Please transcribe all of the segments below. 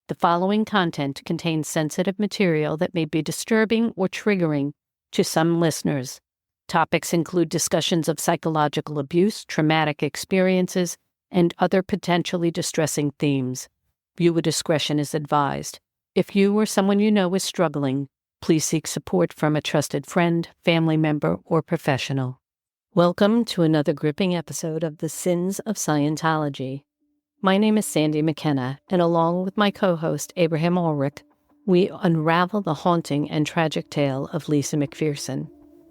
The following content contains sensitive material that may be disturbing or triggering to some listeners. Topics include discussions of psychological abuse, traumatic experiences, and other potentially distressing themes. Viewer discretion is advised. If you or someone you know is struggling, please seek support from a trusted friend, family member, or professional. Welcome to another gripping episode of The Sins of Scientology. My name is Sandy McKenna, and along with my co-host Abraham Ulrich, we unravel the haunting and tragic tale of Lisa McPherson,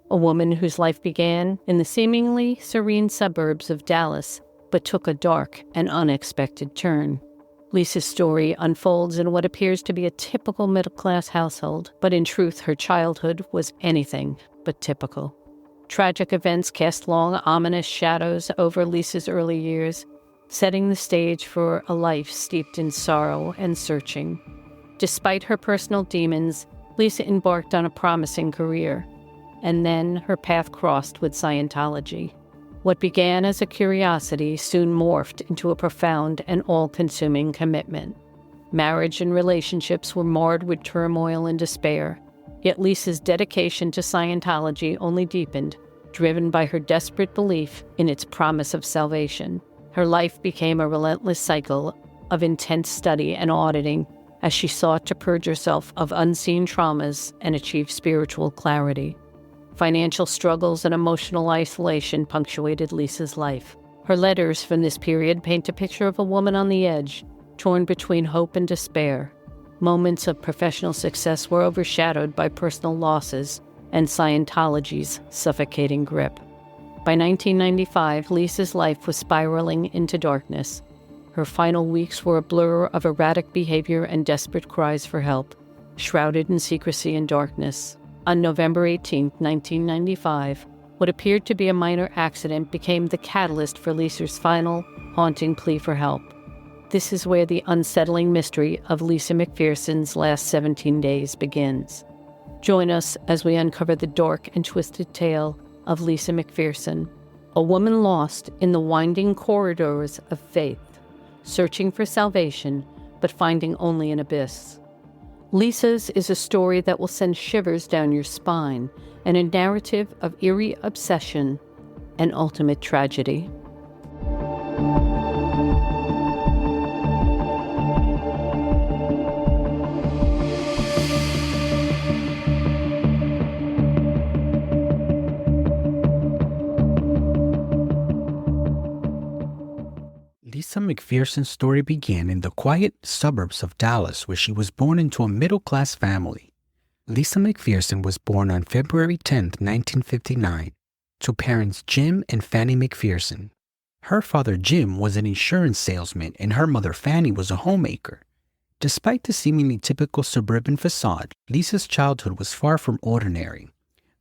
a woman whose life began in the seemingly serene suburbs of Dallas, but took a dark and unexpected turn. Lisa's story unfolds in what appears to be a typical middle-class household, but in truth, her childhood was anything but typical. Tragic events cast long, ominous shadows over Lisa's early years, setting the stage for a life steeped in sorrow and searching. Despite her personal demons, Lisa embarked on a promising career, and then her path crossed with Scientology. What began as a curiosity soon morphed into a profound and all-consuming commitment. Marriage and relationships were marred with turmoil and despair, yet Lisa's dedication to Scientology only deepened, driven by her desperate belief in its promise of salvation. Her life became a relentless cycle of intense study and auditing as she sought to purge herself of unseen traumas and achieve spiritual clarity. Financial struggles and emotional isolation punctuated Lisa's life. Her letters from this period paint a picture of a woman on the edge, torn between hope and despair. Moments of professional success were overshadowed by personal losses and Scientology's suffocating grip. By 1995, Lisa's life was spiraling into darkness. Her final weeks were a blur of erratic behavior and desperate cries for help, shrouded in secrecy and darkness. On November 18, 1995, what appeared to be a minor accident became the catalyst for Lisa's final, haunting plea for help. This is where the unsettling mystery of Lisa McPherson's last 17 days begins. Join us as we uncover the dark and twisted tale of Lisa McPherson, a woman lost in the winding corridors of faith, searching for salvation, but finding only an abyss. Lisa's is a story that will send shivers down your spine, and a narrative of eerie obsession and ultimate tragedy. Lisa McPherson's story began in the quiet suburbs of Dallas, where she was born into a middle-class family. Lisa McPherson was born on February 10, 1959, to parents Jim and Fanny McPherson. Her father Jim was an insurance salesman, and her mother Fanny was a homemaker. Despite the seemingly typical suburban facade, Lisa's childhood was far from ordinary.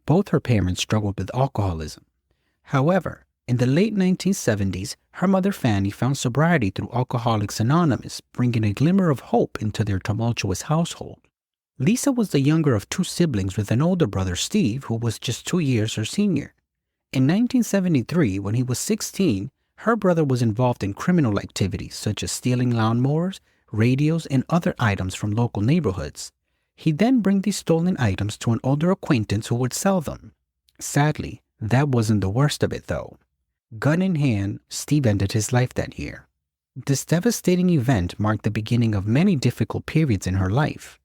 Both her parents struggled with alcoholism. However, in the late 1970s, her mother Fanny found sobriety through Alcoholics Anonymous, bringing a glimmer of hope into their tumultuous household. Lisa was the younger of two siblings with an older brother, Steve, who was just 2 years her senior. In 1973, when he was 16, her brother was involved in criminal activities such as stealing lawnmowers, radios, and other items from local neighborhoods. He'd then bring these stolen items to an older acquaintance who would sell them. Sadly, that wasn't the worst of it, though. Gun in hand, Steve ended his life that year. This devastating event marked the beginning of many difficult periods in her life.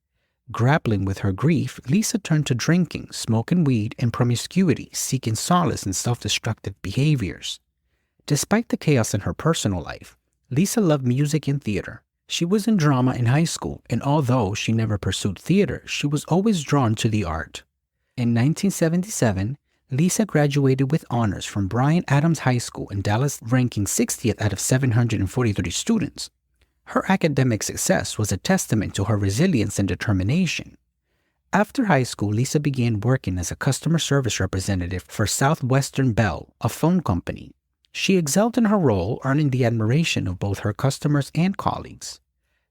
Grappling with her grief, Lisa turned to drinking, smoking weed, and promiscuity, seeking solace in self-destructive behaviors. Despite the chaos in her personal life, Lisa loved music and theater. She was in drama in high school, and although she never pursued theater, she was always drawn to the art. In 1977, Lisa graduated with honors from Bryan Adams High School in Dallas, ranking 60th out of 743 students. Her academic success was a testament to her resilience and determination. After high school, Lisa began working as a customer service representative for Southwestern Bell, a phone company. She excelled in her role, earning the admiration of both her customers and colleagues.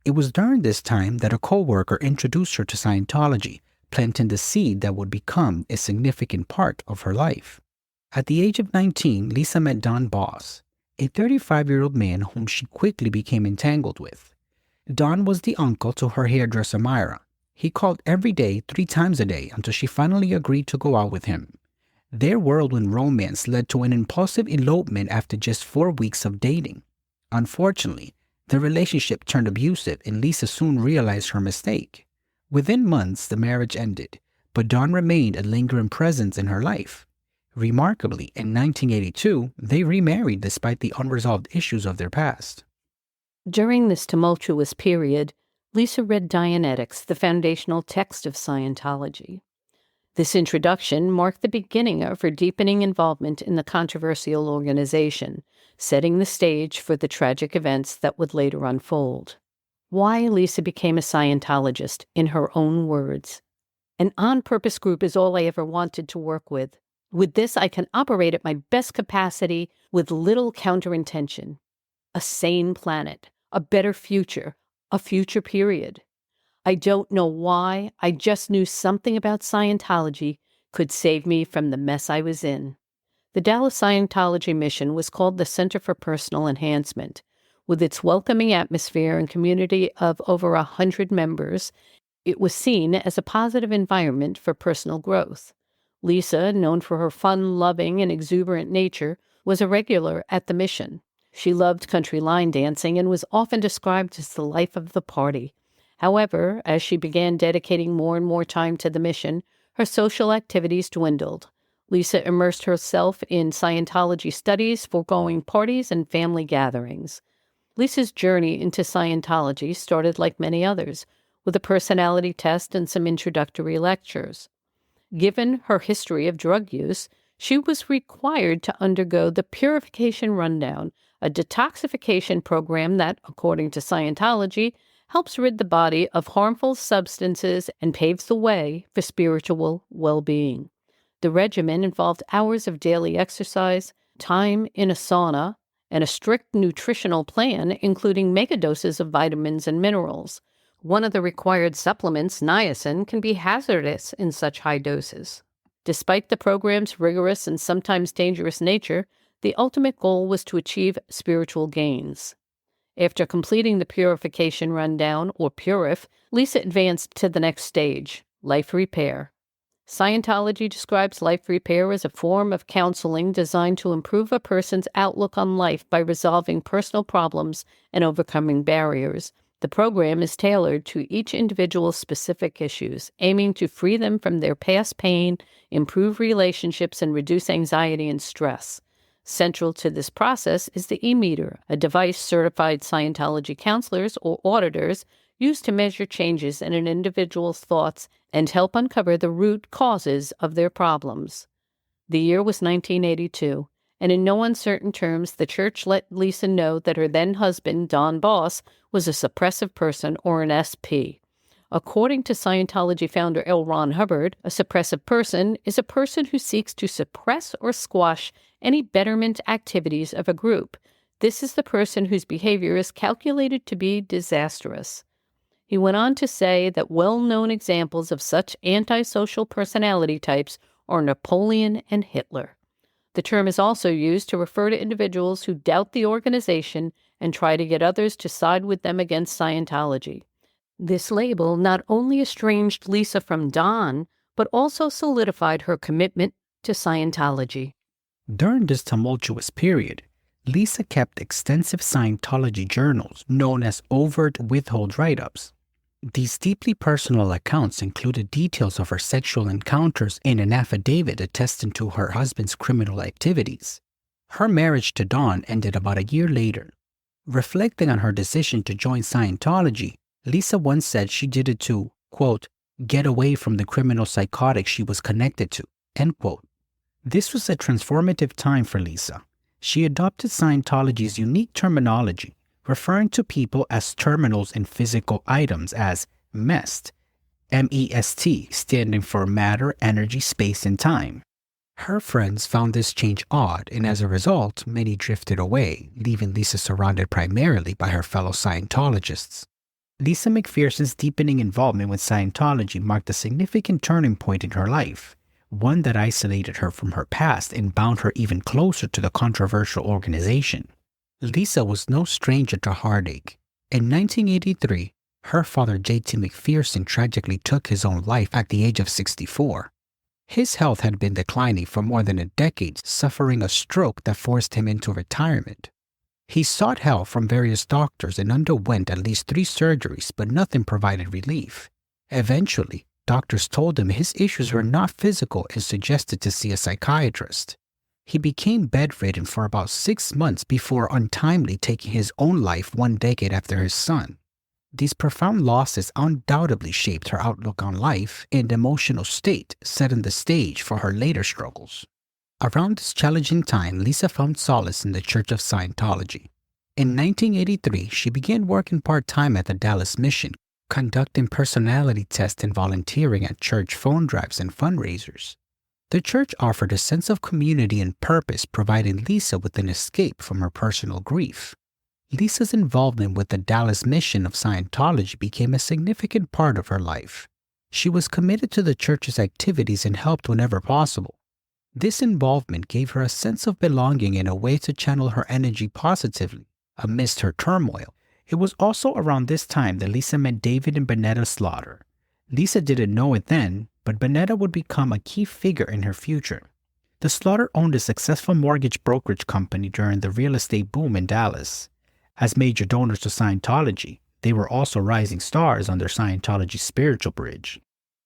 It was during this time that a coworker introduced her to Scientology, planting the seed that would become a significant part of her life. At the age of 19, Lisa met Don Boss, a 35-year-old man whom she quickly became entangled with. Don was the uncle to her hairdresser Myra. He called every day 3 times a day until she finally agreed to go out with him. Their whirlwind romance led to an impulsive elopement after just 4 weeks of dating. Unfortunately, the relationship turned abusive and Lisa soon realized her mistake. Within months, the marriage ended, but Don remained a lingering presence in her life. Remarkably, in 1982, they remarried despite the unresolved issues of their past. During this tumultuous period, Lisa read Dianetics, the foundational text of Scientology. This introduction marked the beginning of her deepening involvement in the controversial organization, setting the stage for the tragic events that would later unfold. Why Lisa became a Scientologist, in her own words. An on-purpose group is all I ever wanted to work with. With this, I can operate at my best capacity with little counterintention. A sane planet, a better future, a future period. I don't know why, I just knew something about Scientology could save me from the mess I was in. The Dallas Scientology mission was called the Center for Personal Enhancement. With its welcoming atmosphere and community of over 100 members, it was seen as a positive environment for personal growth. Lisa, known for her fun-loving and exuberant nature, was a regular at the mission. She loved country line dancing and was often described as the life of the party. However, as she began dedicating more and more time to the mission, her social activities dwindled. Lisa immersed herself in Scientology studies, foregoing parties and family gatherings. Lisa's journey into Scientology started like many others, with a personality test and some introductory lectures. Given her history of drug use, she was required to undergo the Purification Rundown, a detoxification program that, according to Scientology, helps rid the body of harmful substances and paves the way for spiritual well-being. The regimen involved hours of daily exercise, time in a sauna, and a strict nutritional plan, including megadoses of vitamins and minerals. One of the required supplements, niacin, can be hazardous in such high doses. Despite the program's rigorous and sometimes dangerous nature, the ultimate goal was to achieve spiritual gains. After completing the Purification Rundown, or Purif, Lisa advanced to the next stage, life repair. Scientology describes life repair as a form of counseling designed to improve a person's outlook on life by resolving personal problems and overcoming barriers. The program is tailored to each individual's specific issues, aiming to free them from their past pain, improve relationships, and reduce anxiety and stress. Central to this process is the e-meter, a device certified Scientology counselors or auditors use to measure changes in an individual's thoughts and help uncover the root causes of their problems. The year was 1982, and in no uncertain terms, the church let Lisa know that her then-husband, Don Boss, was a suppressive person or an SP. According to Scientology founder L. Ron Hubbard, a suppressive person is a person who seeks to suppress or squash any betterment activities of a group. This is the person whose behavior is calculated to be disastrous. He went on to say that well-known examples of such antisocial personality types are Napoleon and Hitler. The term is also used to refer to individuals who doubt the organization and try to get others to side with them against Scientology. This label not only estranged Lisa from Don, but also solidified her commitment to Scientology. During this tumultuous period, Lisa kept extensive Scientology journals known as overt withhold write-ups. These deeply personal accounts included details of her sexual encounters in an affidavit attesting to her husband's criminal activities. Her marriage to Don ended about a year later. Reflecting on her decision to join Scientology, Lisa once said she did it to, quote, get away from the criminal psychotic she was connected to, end quote. This was a transformative time for Lisa. She adopted Scientology's unique terminology, referring to people as terminals in physical items as MEST, M-E-S-T, standing for matter, energy, space, and time. Her friends found this change odd, and as a result, many drifted away, leaving Lisa surrounded primarily by her fellow Scientologists. Lisa McPherson's deepening involvement with Scientology marked a significant turning point in her life, one that isolated her from her past and bound her even closer to the controversial organization. Lisa was no stranger to heartache. In 1983, her father J.T. McPherson tragically took his own life at the age of 64. His health had been declining for more than a decade, suffering a stroke that forced him into retirement. He sought help from various doctors and underwent at least 3 surgeries, but nothing provided relief. Eventually, doctors told him his issues were not physical and suggested to see a psychiatrist. He became bedridden for about 6 months before untimely taking his own life 1 decade after his son. These profound losses undoubtedly shaped her outlook on life and emotional state, setting the stage for her later struggles. Around this challenging time, Lisa found solace in the Church of Scientology. In 1983, she began working part-time at the Dallas Mission, conducting personality tests and volunteering at church phone drives and fundraisers. The church offered a sense of community and purpose, providing Lisa with an escape from her personal grief. Lisa's involvement with the Dallas Mission of Scientology became a significant part of her life. She was committed to the church's activities and helped whenever possible. This involvement gave her a sense of belonging and a way to channel her energy positively amidst her turmoil. It was also around this time that Lisa met David and Bernetta Slaughter. Lisa didn't know it then, but Bernetta would become a key figure in her future. The Slaughter owned a successful mortgage brokerage company during the real estate boom in Dallas. As major donors to Scientology, they were also rising stars on their Scientology spiritual bridge.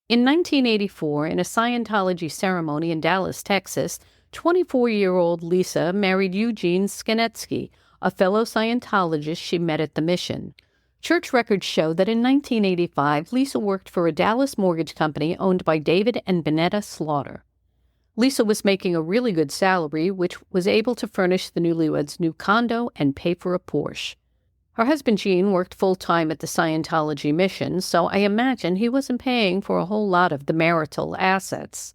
In 1984, in a Scientology ceremony in Dallas, Texas, 24-year-old Lisa married Eugene Skanetsky, a fellow Scientologist she met at the mission. Church records show that in 1985, Lisa worked for a Dallas mortgage company owned by David and Bernetta Slaughter. Lisa was making a really good salary, which was able to furnish the newlyweds' new condo and pay for a Porsche. Her husband Gene worked full-time at the Scientology mission, so I imagine he wasn't paying for a whole lot of the marital assets.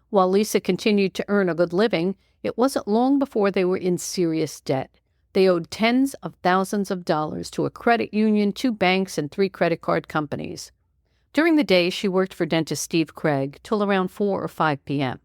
While Lisa continued to earn a good living, it wasn't long before they were in serious debt. They owed tens of thousands of dollars to a credit union, 2 banks, and 3 credit card companies. During the day, she worked for dentist Steve Craig till around 4 or 5 p.m.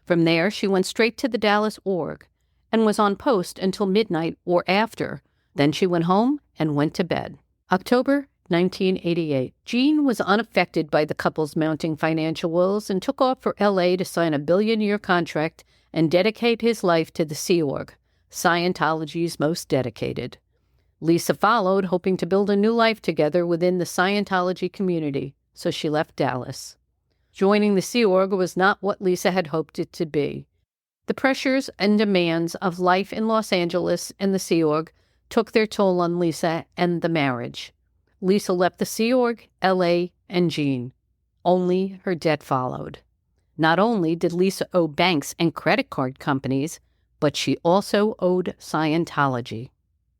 From there, she went straight to the Dallas org and was on post until midnight or after. Then she went home and went to bed. October 1988. Gene was unaffected by the couple's mounting financial woes and took off for L.A. to sign a billion-year contract and dedicate his life to the Sea Org, Scientology's most dedicated. Lisa followed, hoping to build a new life together within the Scientology community, so she left Dallas. Joining the Sea Org was not what Lisa had hoped it to be. The pressures and demands of life in Los Angeles and the Sea Org took their toll on Lisa and the marriage. Lisa left the Sea Org, L.A., and Gene. Only her debt followed. Not only did Lisa owe banks and credit card companies, but she also owed Scientology.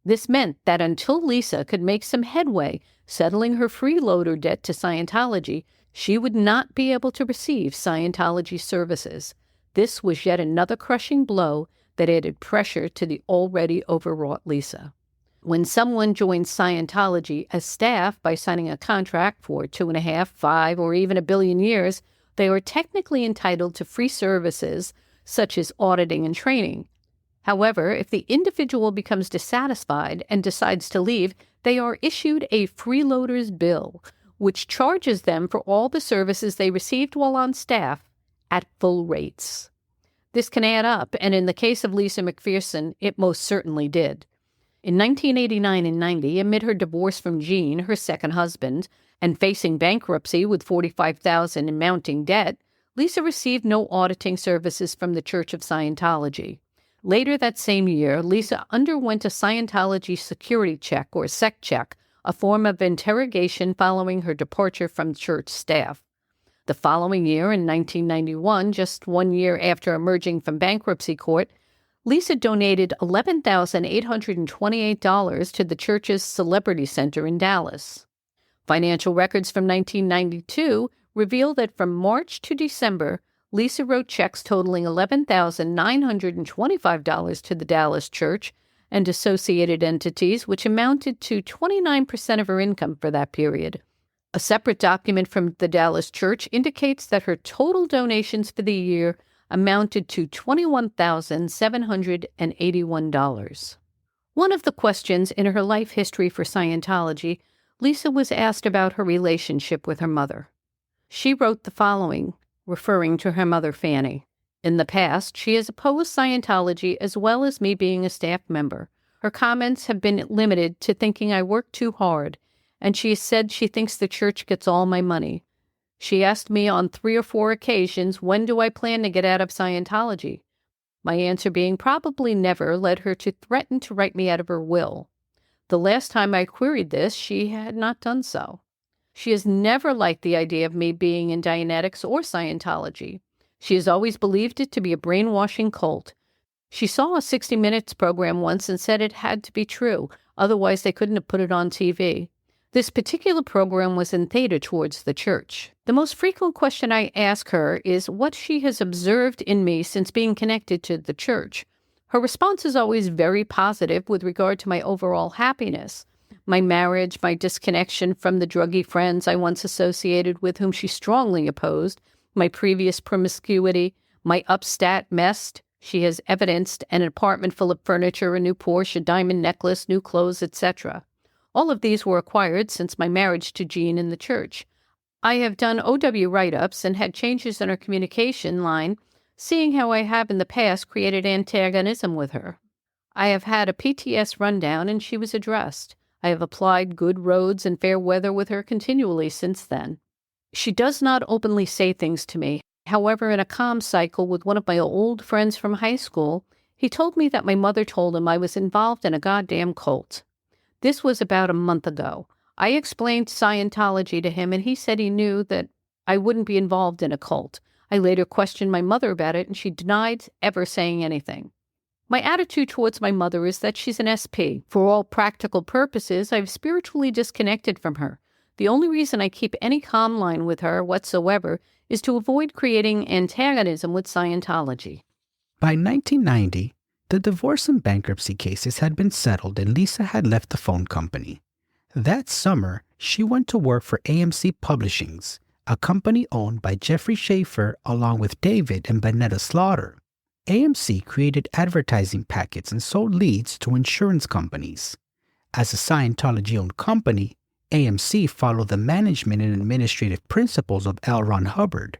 This meant that until Lisa could make some headway settling her freeloader debt to Scientology, she would not be able to receive Scientology services. This was yet another crushing blow that added pressure to the already overwrought Lisa. When someone joins Scientology as staff by signing a contract for 2.5, 5, or even 1 billion years, they are technically entitled to free services such as auditing and training. However, if the individual becomes dissatisfied and decides to leave, they are issued a freeloader's bill, which charges them for all the services they received while on staff at full rates. This can add up, and in the case of Lisa McPherson, it most certainly did. In 1989 and 90, amid her divorce from Gene, her second husband, and facing bankruptcy with $45,000 in mounting debt, Lisa received no auditing services from the Church of Scientology. Later that same year, Lisa underwent a Scientology security check, or SEC check, a form of interrogation following her departure from church staff. The following year, in 1991, just 1 year after emerging from bankruptcy court, Lisa donated $11,828 to the church's Celebrity Center in Dallas. Financial records from 1992 reveal that from March to December, Lisa wrote checks totaling $11,925 to the Dallas church and associated entities, which amounted to 29% of her income for that period. A separate document from the Dallas church indicates that her total donations for the year amounted to $21,781. One of the questions in her life history for Scientology, Lisa was asked about her relationship with her mother. She wrote the following, referring to her mother, Fanny. In the past, she has opposed Scientology as well as me being a staff member. Her comments have been limited to thinking I work too hard, and she has said she thinks the church gets all my money. She asked me on 3 or 4 occasions, when do I plan to get out of Scientology? My answer being probably never led her to threaten to write me out of her will. The last time I queried this, she had not done so. She has never liked the idea of me being in Dianetics or Scientology. She has always believed it to be a brainwashing cult. She saw a 60 Minutes program once and said it had to be true, otherwise they couldn't have put it on TV. This particular program was in theta towards the church. The most frequent question I ask her is what she has observed in me since being connected to the church. Her response is always very positive with regard to my overall happiness. My marriage, my disconnection from the druggy friends I once associated with whom she strongly opposed, my previous promiscuity, my upstat mess. She has evidenced an apartment full of furniture, a new Porsche, a diamond necklace, new clothes, etc. All of these were acquired since my marriage to Jean in the church. I have done OW write-ups and had changes in our communication line, seeing how I have in the past created antagonism with her. I have had a PTS rundown and she was addressed. I have applied good roads and fair weather with her continually since then. She does not openly say things to me. However, in a calm cycle with one of my old friends from high school, he told me that my mother told him I was involved in a goddamn cult. This was about a month ago. I explained Scientology to him, and he said he knew that I wouldn't be involved in a cult. I later questioned my mother about it, and she denied ever saying anything. My attitude towards my mother is that she's an SP. For all practical purposes, I've spiritually disconnected from her. The only reason I keep any calm line with her whatsoever is to avoid creating antagonism with Scientology. By 1990, the divorce and bankruptcy cases had been settled and Lisa had left the phone company. That summer, she went to work for AMC Publishings, a company owned by Jeffrey Schaefer along with David and Bernetta Slaughter. AMC created advertising packets and sold leads to insurance companies. As a Scientology-owned company, AMC followed the management and administrative principles of L. Ron Hubbard.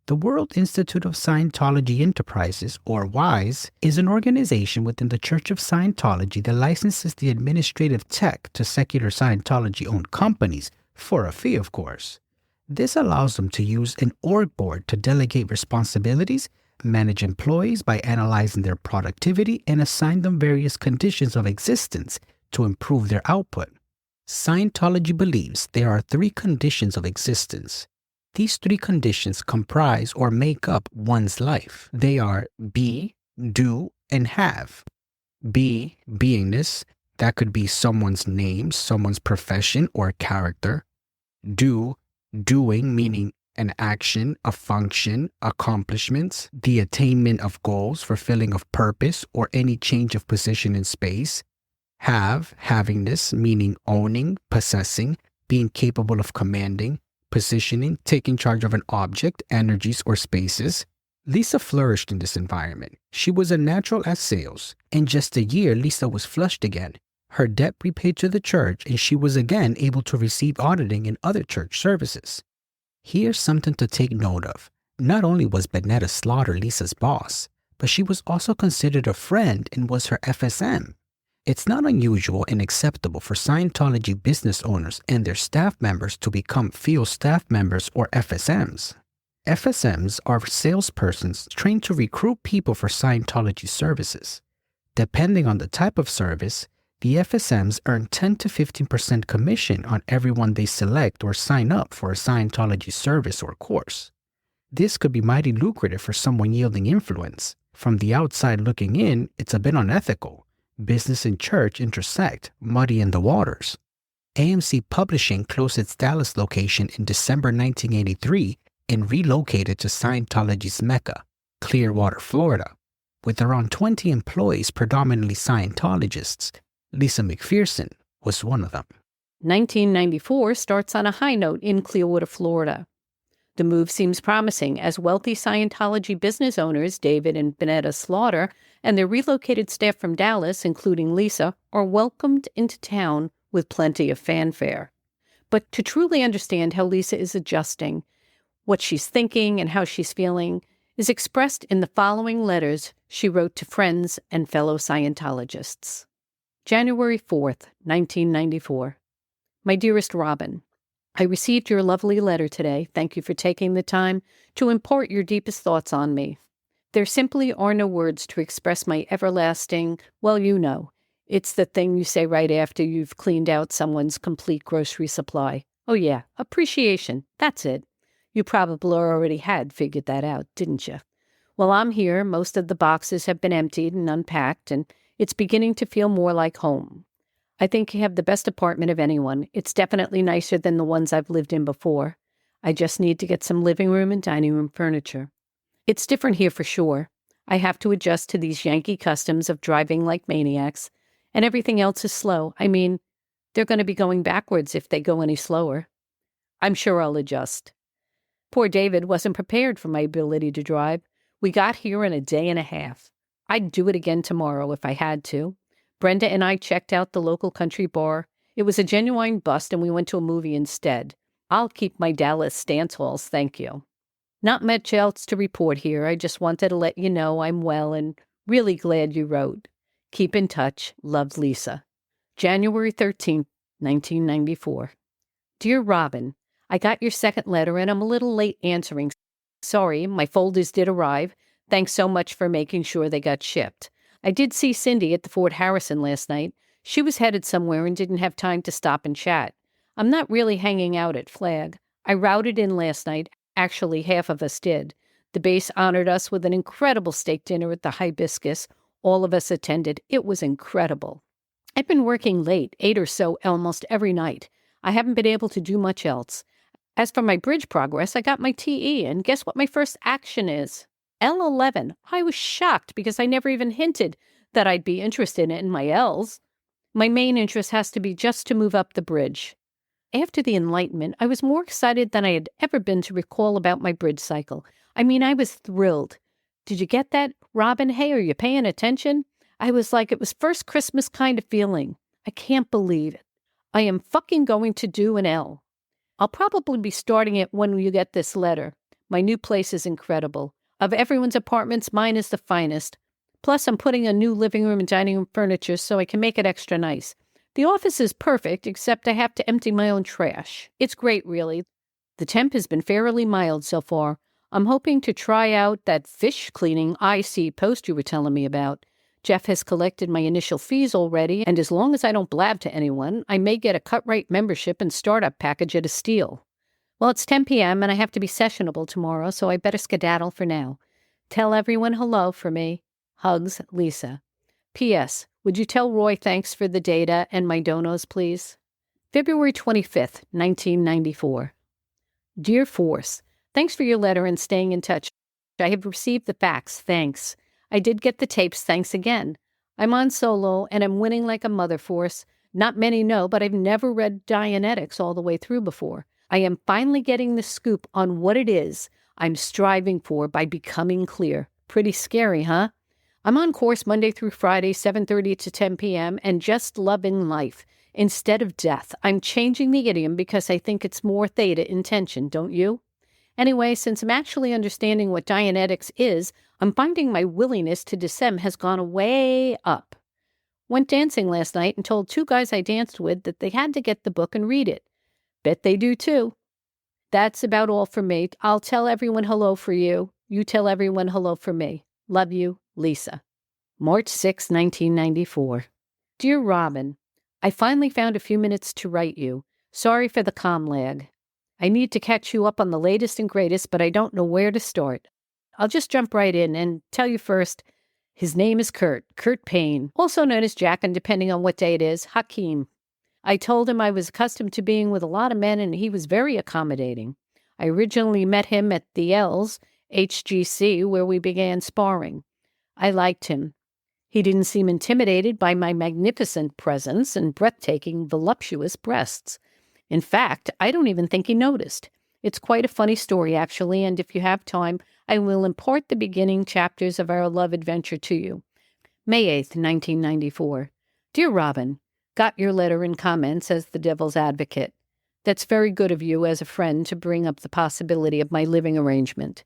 The World Institute of Scientology Enterprises, or WISE, is an organization within the Church of Scientology that licenses the administrative tech to secular Scientology-owned companies, for a fee, of course. This allows them to use an org board to delegate responsibilities, manage employees by analyzing their productivity, and assign them various conditions of existence to improve their output. Scientology believes there are 3 conditions of existence. These 3 conditions comprise or make up one's life. They are be, do, and have. Be, beingness, that could be someone's name, someone's profession, or character. Do, doing, meaning an action, a function, accomplishments, the attainment of goals, fulfilling of purpose, or any change of position in space. Have, havingness, meaning owning, possessing, being capable of commanding, positioning, taking charge of an object, energies, or spaces. Lisa flourished in this environment. She was a natural at sales. In just a year, Lisa was flushed again. Her debt repaid to the church, and she was again able to receive auditing and other church services. Here's something to take note of. Not only was Bernetta Slaughter Lisa's boss, but she was also considered a friend and was her FSM. It's not unusual and acceptable for Scientology business owners and their staff members to become field staff members or FSMs. FSMs are salespersons trained to recruit people for Scientology services. Depending on the type of service, the FSMs earn 10 to 15% commission on everyone they select or sign up for a Scientology service or course. This could be mighty lucrative for someone yielding influence. From the outside looking in, it's a bit unethical. Business and church intersect, muddy in the waters. AMC Publishing closed its Dallas location in December 1983 and relocated to Scientology's Mecca, Clearwater, Florida. With around 20 employees, predominantly Scientologists, Lisa McPherson was one of them. 1994 starts on a high note in Clearwater, Florida. The move seems promising, as wealthy Scientology business owners, David and Bonetta Slaughter, and their relocated staff from Dallas, including Lisa, are welcomed into town with plenty of fanfare. But to truly understand how Lisa is adjusting, what she's thinking and how she's feeling, is expressed in the following letters she wrote to friends and fellow Scientologists. January 4th, 1994. My dearest Robin, I received your lovely letter today. Thank you for taking the time to impart your deepest thoughts on me. There simply are no words to express my everlasting, well, you know, it's the thing you say right after you've cleaned out someone's complete grocery supply. Oh yeah, appreciation. That's it. You probably already had figured that out, didn't you? Well, I'm here. Most of the boxes have been emptied and unpacked, and it's beginning to feel more like home. I think you have the best apartment of anyone. It's definitely nicer than the ones I've lived in before. I just need to get some living room and dining room furniture. It's different here for sure. I have to adjust to these Yankee customs of driving like maniacs, and everything else is slow. I mean, they're going to be going backwards if they go any slower. I'm sure I'll adjust. Poor David wasn't prepared for my ability to drive. We got here in a day and a half. I'd do it again tomorrow if I had to. Brenda and I checked out the local country bar. It was a genuine bust, and we went to a movie instead. I'll keep my Dallas dance halls, thank you. Not much else to report here. I just wanted to let you know I'm well and really glad you wrote. Keep in touch. Love, Lisa. January 13th, 1994. Dear Robin, I got your second letter and I'm a little late answering. Sorry, my folders did arrive. Thanks so much for making sure they got shipped. I did see Cindy at the Fort Harrison last night. She was headed somewhere and didn't have time to stop and chat. I'm not really hanging out at Flag. I routed in last night. Actually, half of us did. The base honored us with an incredible steak dinner at the Hibiscus. All of us attended. It was incredible. I've been working late, 8 or so almost every night. I haven't been able to do much else. As for my bridge progress, I got my TE, and guess what my first action is? L11. I was shocked because I never even hinted that I'd be interested in my Ls. My main interest has to be just to move up the bridge. After the Enlightenment, I was more excited than I had ever been to recall about my bridge cycle. I mean, I was thrilled. Did you get that, Robin? Hey, are you paying attention? I was like, it was first Christmas kind of feeling. I can't believe it. I am fucking going to do an L. I'll probably be starting it when you get this letter. My new place is incredible. Of everyone's apartments, mine is the finest. Plus, I'm putting a new living room and dining room furniture so I can make it extra nice. The office is perfect, except I have to empty my own trash. It's great, really. The temp has been fairly mild so far. I'm hoping to try out that fish cleaning IC post you were telling me about. Jeff has collected my initial fees already, and as long as I don't blab to anyone, I may get a cut-rate membership and startup package at a steal. Well, it's 10 p.m. and I have to be sessionable tomorrow, so I better skedaddle for now. Tell everyone hello for me. Hugs, Lisa. P.S. Would you tell Roy thanks for the data and my donos, please? February 25th, 1994. Dear Force, thanks for your letter and staying in touch. I have received the facts, thanks. I did get the tapes, thanks again. I'm on solo and I'm winning like a mother, Force. Not many know, but I've never read Dianetics all the way through before. I am finally getting the scoop on what it is I'm striving for by becoming clear. Pretty scary, huh? I'm on course Monday through Friday, 7:30 to 10 p.m., and just loving life. Instead of death, I'm changing the idiom because I think it's more theta intention, don't you? Anyway, since I'm actually understanding what Dianetics is, I'm finding my willingness to descend has gone way up. Went dancing last night and told 2 guys I danced with that they had to get the book and read it. Bet they do too. That's about all for me. I'll tell everyone hello for you. You tell everyone hello for me. Love you, Lisa. March 6, 1994. Dear Robin, I finally found a few minutes to write you. Sorry for the comm lag. I need to catch you up on the latest and greatest, but I don't know where to start. I'll just jump right in and tell you first, his name is Kurt Payne, also known as Jack, and depending on what day it is, Hakeem. I told him I was accustomed to being with a lot of men, and he was very accommodating. I originally met him at the L's, HGC, where we began sparring. I liked him. He didn't seem intimidated by my magnificent presence and breathtaking, voluptuous breasts. In fact, I don't even think he noticed. It's quite a funny story, actually, and if you have time, I will impart the beginning chapters of our love adventure to you. May 8th, 1994. Dear Robin, got your letter and comments as the devil's advocate. That's very good of you as a friend to bring up the possibility of my living arrangement.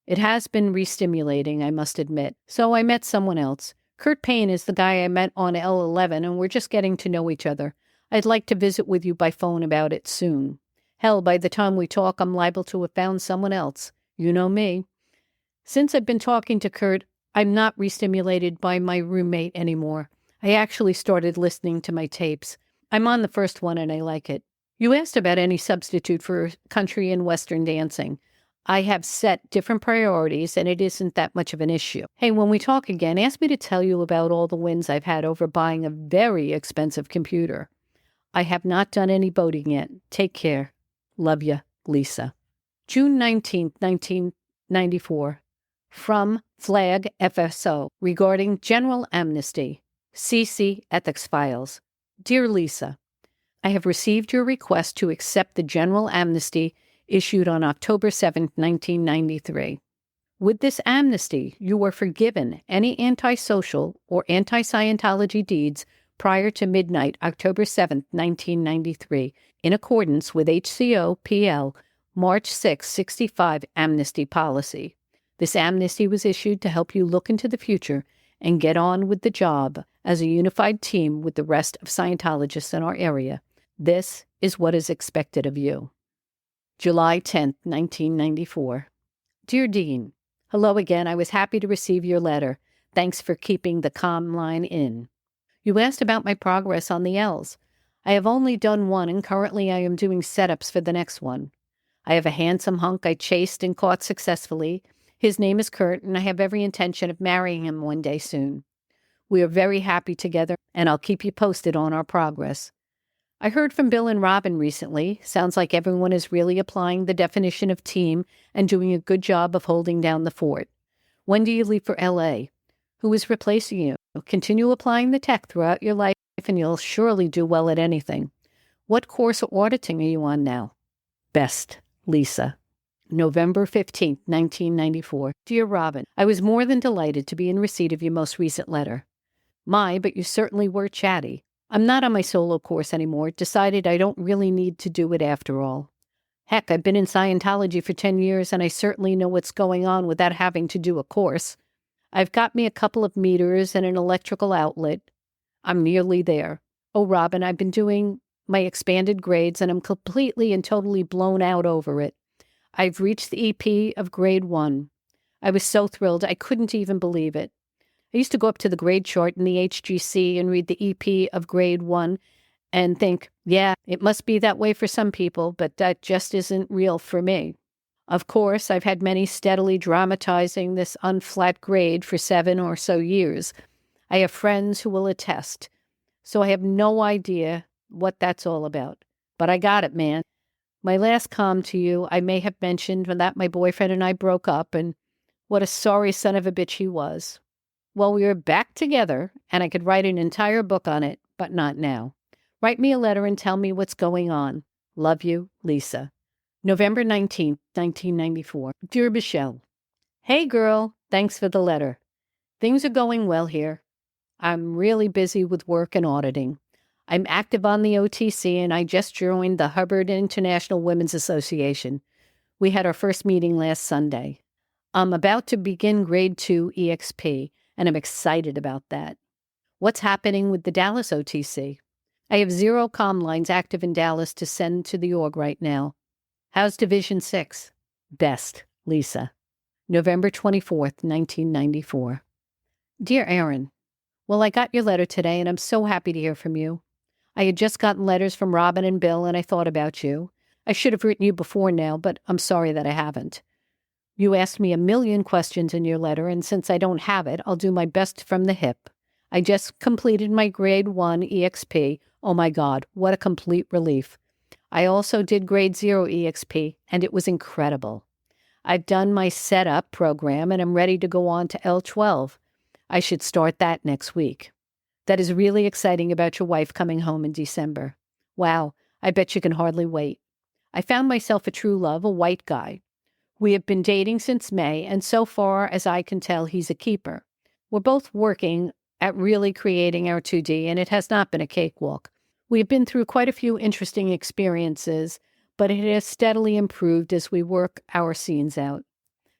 It has been re-stimulating, I must admit, so I met someone else. Kurt Payne is the guy I met on L11, and we're just getting to know each other. I'd like to visit with you by phone about it soon. Hell, by the time we talk, I'm liable to have found someone else. You know me. Since I've been talking to Kurt, I'm not re-stimulated by my roommate anymore. I actually started listening to my tapes. I'm on the first one and I like it. You asked about any substitute for country and Western dancing. I have set different priorities and it isn't that much of an issue. Hey, when we talk again, ask me to tell you about all the wins I've had over buying a very expensive computer. I have not done any boating yet. Take care. Love ya, Lisa. June 19th, 1994. From Flag FSO regarding general amnesty. CC Ethics Files. Dear Lisa, I have received your request to accept the general amnesty issued on October 7, 1993. With this amnesty, you were forgiven any antisocial or anti-Scientology deeds prior to midnight, October 7, 1993, in accordance with HCO PL March 6, 65 amnesty policy. This amnesty was issued to help you look into the future and get on with the job as a unified team with the rest of Scientologists in our area. This is what is expected of you. July 10, 1994. Dear Dean, hello again. I was happy to receive your letter. Thanks for keeping the calm line in. You asked about my progress on the L's. I have only done one, and currently I am doing setups for the next one. I have a handsome hunk I chased and caught successfully. His name is Kurt, and I have every intention of marrying him one day soon. We are very happy together, and I'll keep you posted on our progress. I heard from Bill and Robin recently. Sounds like everyone is really applying the definition of team and doing a good job of holding down the fort. When do you leave for L.A.? Who is replacing you? Continue applying the tech throughout your life, and you'll surely do well at anything. What course of auditing are you on now? Best, Lisa. November 15, 1994. Dear Robin, I was more than delighted to be in receipt of your most recent letter. But you certainly were chatty. I'm not on my solo course anymore. Decided I don't really need to do it after all. Heck, I've been in Scientology for 10 years, and I certainly know what's going on without having to do a course. I've got me a couple of meters and an electrical outlet. I'm nearly there. Oh, Robin, I've been doing my expanded grades, and I'm completely and totally blown out over it. I've reached the EP of grade 1. I was so thrilled, I couldn't even believe it. I used to go up to the grade chart in the HGC and read the EP of grade 1 and think, yeah, it must be that way for some people, but that just isn't real for me. Of course, I've had many steadily dramatizing this unflat grade for 7 or so years. I have friends who will attest, so I have no idea what that's all about. But I got it, man. My last com to you, I may have mentioned that my boyfriend and I broke up, and what a sorry son of a bitch he was. Well, we are back together, and I could write an entire book on it, but not now. Write me a letter and tell me what's going on. Love you, Lisa. November 19th, 1994. Dear Michelle, hey girl, thanks for the letter. Things are going well here. I'm really busy with work and auditing. I'm active on the OTC, and I just joined the Hubbard International Women's Association. We had our first meeting last Sunday. I'm about to begin grade 2 EXP, and I'm excited about that. What's happening with the Dallas OTC? I have 0 comm lines active in Dallas to send to the org right now. How's Division 6? Best, Lisa. November 24th, 1994. Dear Aaron, well, I got your letter today, and I'm so happy to hear from you. I had just gotten letters from Robin and Bill, and I thought about you. I should have written you before now, but I'm sorry that I haven't. You asked me a million questions in your letter, and since I don't have it, I'll do my best from the hip. I just completed my grade 1 EXP. Oh my God, what a complete relief. I also did grade 0 EXP, and it was incredible. I've done my setup program, and I'm ready to go on to L12. I should start that next week. That is really exciting about your wife coming home in December. Wow, I bet you can hardly wait. I found myself a true love, a white guy. We have been dating since May, and so far as I can tell, he's a keeper. We're both working at really creating our 2D, and it has not been a cakewalk. We have been through quite a few interesting experiences, but it has steadily improved as we work our scenes out.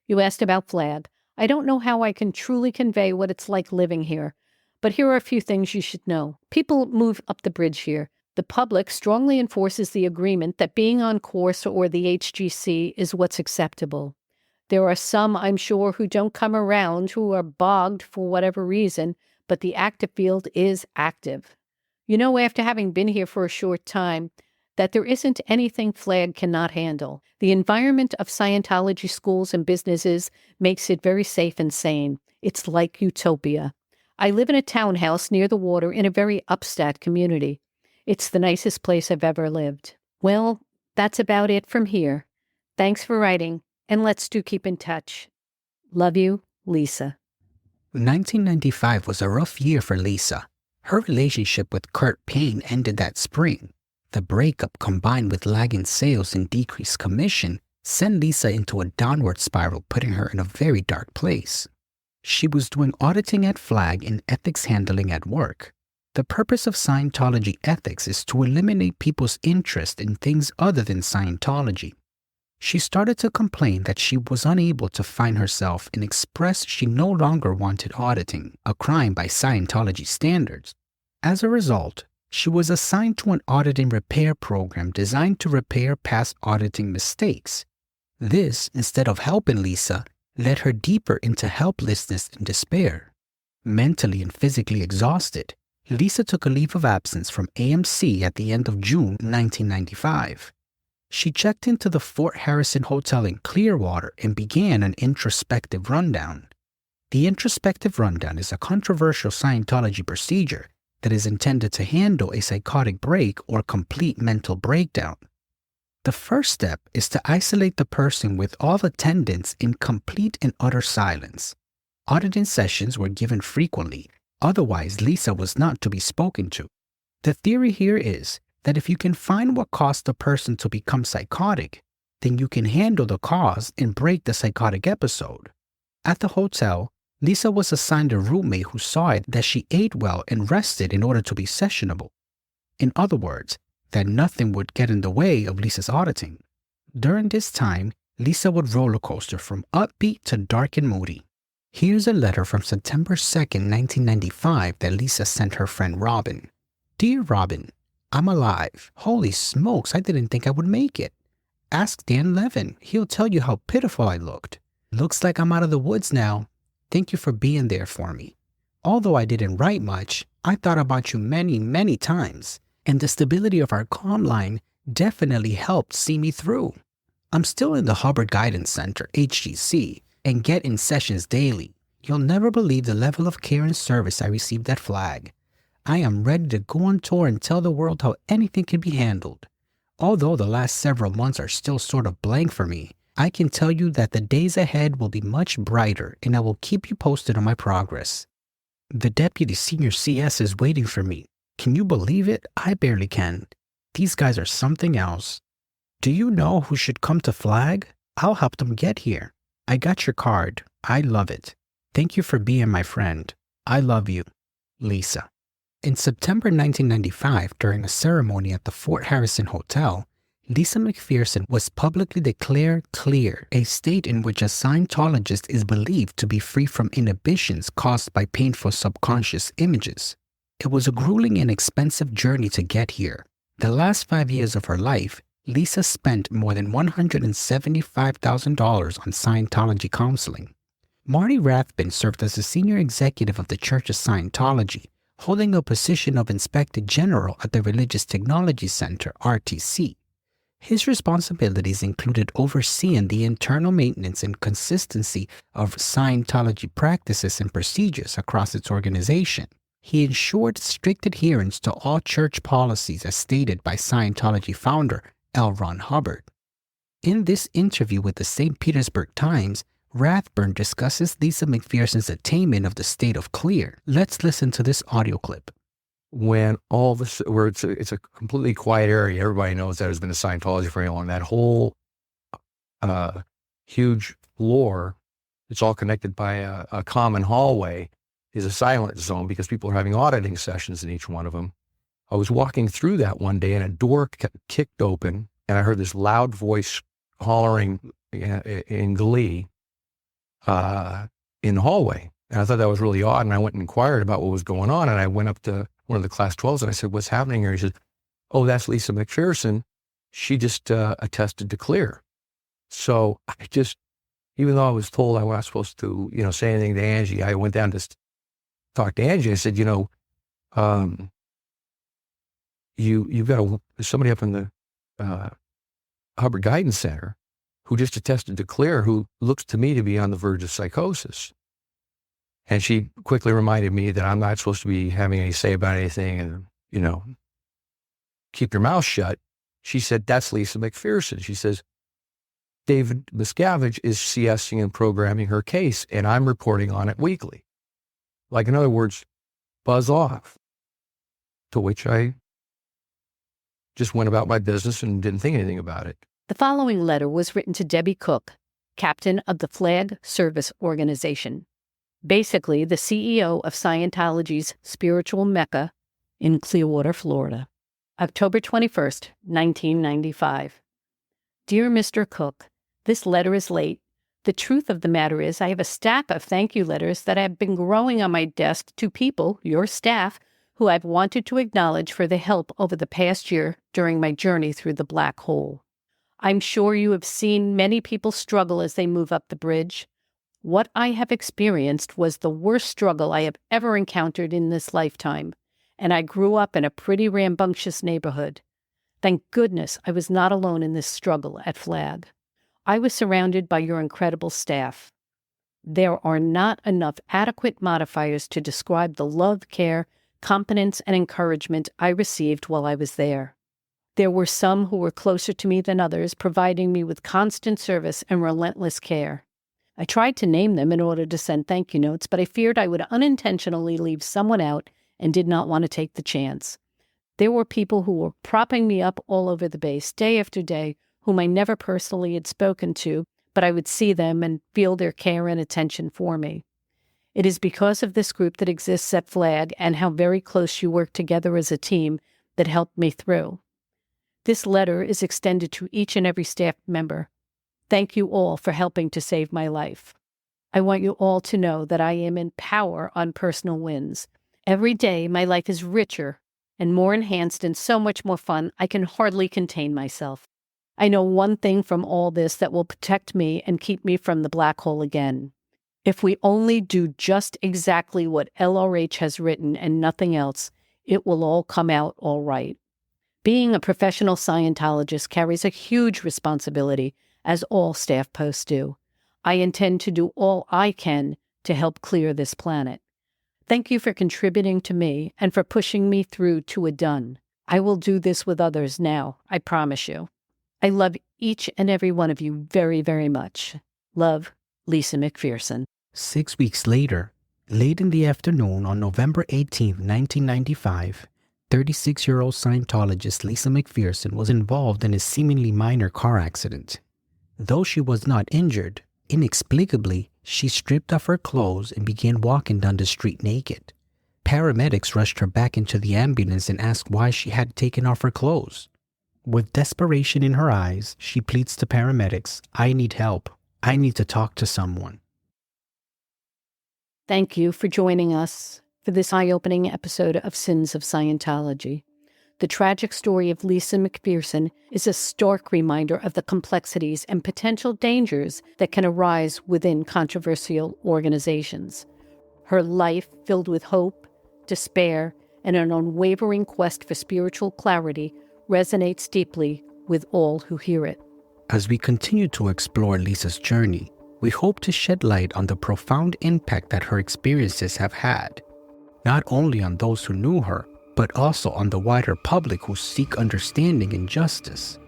You asked about Flag. I don't know how I can truly convey what it's like living here, but here are a few things you should know. People move up the bridge here. The public strongly enforces the agreement that being on course or the HGC is what's acceptable. There are some, I'm sure, who don't come around, who are bogged for whatever reason, but the active field is active. You know, after having been here for a short time, that there isn't anything Flag cannot handle. The environment of Scientology schools and businesses makes it very safe and sane. It's like utopia. I live in a townhouse near the water in a very upstate community. It's the nicest place I've ever lived. Well, that's about it from here. Thanks for writing, and let's do keep in touch. Love you, Lisa. 1995 was a rough year for Lisa. Her relationship with Kurt Payne ended that spring. The breakup, combined with lagging sales and decreased commission, sent Lisa into a downward spiral, putting her in a very dark place. She was doing auditing at Flag and ethics handling at work. The purpose of Scientology ethics is to eliminate people's interest in things other than Scientology. She started to complain that she was unable to find herself and expressed she no longer wanted auditing, a crime by Scientology standards. As a result, she was assigned to an audit and repair program designed to repair past auditing mistakes. This, instead of helping Lisa, led her deeper into helplessness and despair. Mentally and physically exhausted, Lisa took a leave of absence from AMC at the end of June 1995. She checked into the Fort Harrison Hotel in Clearwater and began an introspective rundown. The introspective rundown is a controversial Scientology procedure that is intended to handle a psychotic break or complete mental breakdown. The first step is to isolate the person with all attendants in complete and utter silence. Auditing sessions were given frequently. Otherwise, Lisa was not to be spoken to. The theory here is that if you can find what caused the person to become psychotic, then you can handle the cause and break the psychotic episode. At the hotel, Lisa was assigned a roommate who saw it that she ate well and rested in order to be sessionable. In other words, that nothing would get in the way of Lisa's auditing. During this time, Lisa would roller coaster from upbeat to dark and moody. Here's a letter from September 2nd, 1995 that Lisa sent her friend Robin. Dear Robin, I'm alive. Holy smokes, I didn't think I would make it. Ask Dan Levin. He'll tell you how pitiful I looked. Looks like I'm out of the woods now. Thank you for being there for me. Although I didn't write much, I thought about you many, many times, and the stability of our comm line definitely helped see me through. I'm still in the Hubbard Guidance Center, HGC, and get in sessions daily. You'll never believe the level of care and service I received at Flag. I am ready to go on tour and tell the world how anything can be handled. Although the last several months are still sort of blank for me, I can tell you that the days ahead will be much brighter, and I will keep you posted on my progress. The Deputy Senior CS is waiting for me. Can you believe it? I barely can. These guys are something else. Do you know who should come to Flag? I'll help them get here. I got your card. I love it. Thank you for being my friend. I love you. Lisa. In September 1995, during a ceremony at the Fort Harrison Hotel, Lisa McPherson was publicly declared clear, a state in which a Scientologist is believed to be free from inhibitions caused by painful subconscious images. It was a grueling and expensive journey to get here. The last 5 years of her life, Lisa spent more than $175,000 on Scientology counseling. Marty Rathbun served as a senior executive of the Church of Scientology, holding a position of Inspector General at the Religious Technology Center, RTC. His responsibilities included overseeing the internal maintenance and consistency of Scientology practices and procedures across its organization. He ensured strict adherence to all church policies as stated by Scientology founder L. Ron Hubbard. In this interview with the St. Petersburg Times, Rathbun discusses Lisa McPherson's attainment of the state of clear. Let's listen to this audio clip. when all this, where it's a completely quiet area. Everybody knows that has been a Scientology for very long. That whole huge floor, it's all connected by a common hallway, is a silent zone because people are having auditing sessions in each one of them. I was walking through that one day and a door kicked open and I heard this loud voice hollering in glee in the hallway. And I thought that was really odd. And I went and inquired about what was going on. And I went up to one of the class 12s and I said, "What's happening here?" He said, "Oh, that's Lisa McPherson. She just attested to clear." So I just, even though I was told I wasn't supposed to, say anything to Angie, I went down to talk to Angie. I said, you've got somebody up in the Hubbard Guidance Center who just attested to clear, who looks to me to be on the verge of psychosis. And she quickly reminded me that I'm not supposed to be having any say about anything and, keep your mouth shut. She said, "That's Lisa McPherson." She says, "David Miscavige is CSing and programming her case, and I'm reporting on it weekly." Like, in other words, buzz off. To which I just went about my business and didn't think anything about it. The following letter was written to Debbie Cook, captain of the Flag Service Organization, basically the CEO of Scientology's spiritual mecca in Clearwater, Florida. October 21st, 1995. Dear Mr. Cook, this letter is late. The truth of the matter is I have a stack of thank you letters that have been growing on my desk to people, your staff, who I've wanted to acknowledge for the help over the past year during my journey through the black hole. I'm sure you have seen many people struggle as they move up the bridge. What I have experienced was the worst struggle I have ever encountered in this lifetime, and I grew up in a pretty rambunctious neighborhood. Thank goodness I was not alone in this struggle at Flag. I was surrounded by your incredible staff. There are not enough adequate modifiers to describe the love, care, competence, and encouragement I received while I was there. There were some who were closer to me than others, providing me with constant service and relentless care. I tried to name them in order to send thank you notes, but I feared I would unintentionally leave someone out and did not want to take the chance. There were people who were propping me up all over the base, day after day, whom I never personally had spoken to, but I would see them and feel their care and attention for me. It is because of this group that exists at Flag and how very close you work together as a team that helped me through. This letter is extended to each and every staff member. Thank you all for helping to save my life. I want you all to know that I am in power on personal wins. Every day, my life is richer and more enhanced and so much more fun, I can hardly contain myself. I know one thing from all this that will protect me and keep me from the black hole again. If we only do just exactly what LRH has written and nothing else, it will all come out all right. Being a professional Scientologist carries a huge responsibility, as all staff posts do. I intend to do all I can to help clear this planet. Thank you for contributing to me and for pushing me through to a done. I will do this with others now, I promise you. I love each and every one of you very, very much. Love, Lisa McPherson. 6 weeks later, late in the afternoon on November 18, 1995, 36-year-old Scientologist Lisa McPherson was involved in a seemingly minor car accident. Though she was not injured, inexplicably, she stripped off her clothes and began walking down the street naked. Paramedics rushed her back into the ambulance and asked why she had taken off her clothes. With desperation in her eyes, she pleads to paramedics, "I need help. I need to talk to someone." Thank you for joining us for this eye-opening episode of Sins of Scientology. The tragic story of Lisa McPherson is a stark reminder of the complexities and potential dangers that can arise within controversial organizations. Her life, filled with hope, despair, and an unwavering quest for spiritual clarity, resonates deeply with all who hear it. As we continue to explore Lisa's journey, we hope to shed light on the profound impact that her experiences have had, not only on those who knew her, but also on the wider public who seek understanding and justice.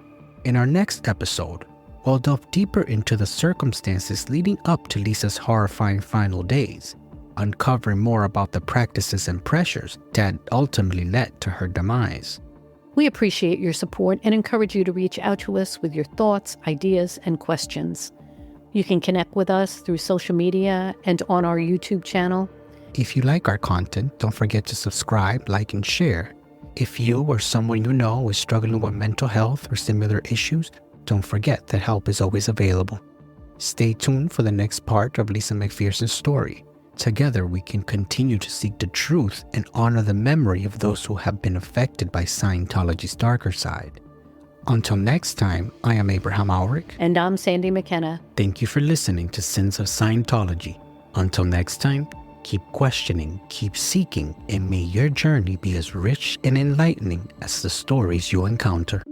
In our next episode, we'll delve deeper into the circumstances leading up to Lisa's horrifying final days, uncovering more about the practices and pressures that ultimately led to her demise. We appreciate your support and encourage you to reach out to us with your thoughts, ideas, and questions. You can connect with us through social media and on our YouTube channel. If you like our content, don't forget to subscribe, like, and share. If you or someone you know is struggling with mental health or similar issues, don't forget that help is always available. Stay tuned for the next part of Lisa McPherson's story. Together, we can continue to seek the truth and honor the memory of those who have been affected by Scientology's darker side. Until next time, I am Abraham Auric. And I'm Sandy McKenna. Thank you for listening to Sins of Scientology. Until next time, keep questioning, keep seeking, and may your journey be as rich and enlightening as the stories you encounter.